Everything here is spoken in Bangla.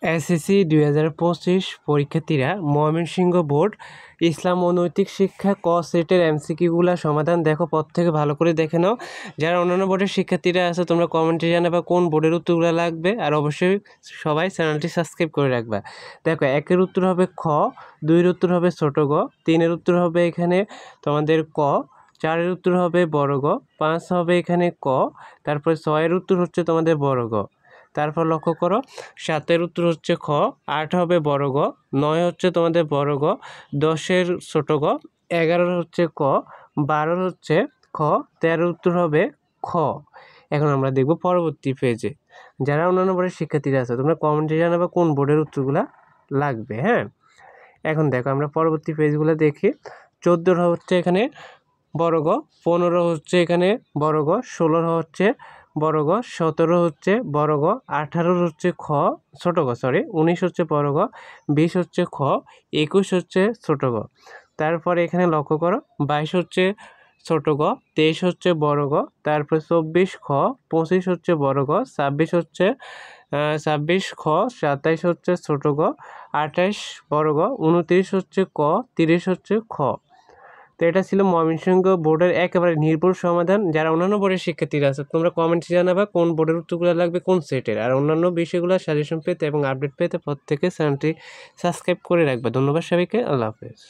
এসএসসি 2025 পরীক্ষার্থীরা ময়মনসিংহ বোর্ড ইসলাম ও নৈতিক শিক্ষা ক সেটের এমসিকিউগুলো সমাধান দেখো, পর থেকে ভালো করে দেখে নাও। যারা অন্যান্য বোর্ডের শিক্ষার্থীরা আছে তোমরা কমেন্টে জানাবা কোন বোর্ডের উত্তরগুলো লাগবে, আর অবশ্যই সবাই চ্যানেলটি সাবস্ক্রাইব করে রাখবা। দেখো, 1-এর উত্তর হবে খ, 2-এর উত্তর হবে ছোট গ, 3-এর উত্তর হবে এখানে তোমাদের ক, 4-এর উত্তর হবে বড় গ, 5 হবে এখানে ক, তারপরে 6-এর উত্তর হচ্ছে তোমাদের বড় গ। তারপর লক্ষ্য করো, 7-এর উত্তর হচ্ছে খ, 8 হবে বড় গ, 9 হচ্ছে তোমাদের বড় গ, 10-এর ছোট গ, 11-এর হচ্ছে ক, 12-এর হচ্ছে খ, 13-এর উত্তর হবে খ। এখন আমরা দেখব পরবর্তী পেজে। যারা অন্যান্য বোর্ডের শিক্ষার্থীরা আছে তোমরা কমেন্টে জানাবে কোন বোর্ডের উত্তরগুলো লাগবে। হ্যাঁ, এখন দেখো আমরা পরবর্তী পেজগুলো দেখি। 14 হচ্ছে এখানে বড় গ, 15 হচ্ছে এখানে বড় গ, 16 হচ্ছে বড় গ, 17 হচ্ছে বড় গ, 18 হচ্ছে খ ছোট গ, 19 হচ্ছে বড় গ, 20 হচ্ছে খ, 21 হচ্ছে ছোট গ। তারপরে এখানে লক্ষ্য করো, 22 হচ্ছে ছোট গ, 23 হচ্ছে বড় গ, তারপর 24 খ, 25 হচ্ছে বড় গ, 26 হচ্ছে 26 খ, 27 হচ্ছে ছোট গ, 28 বড় গ, 29 হচ্ছে ক, 30 হচ্ছে খ। তো এটা ছিল ময়মনসিংহ বোর্ডের একেবারে নির্ভুল সমাধান। যারা অন্যান্য বোর্ডের শিক্ষার্থীরা আছে তোমরা কমেন্টে জানাবা কোন বোর্ডের উত্তরগুলো লাগবে কোন সেটের, আর অন্যান্য বিষয়গুলো সাজেশন পেতে এবং আপডেট পেতে প্রত্যেকে চ্যানেলটি সাবস্ক্রাইব করে রাখবে। ধন্যবাদ সবাইকে, আল্লাহ হাফেজ।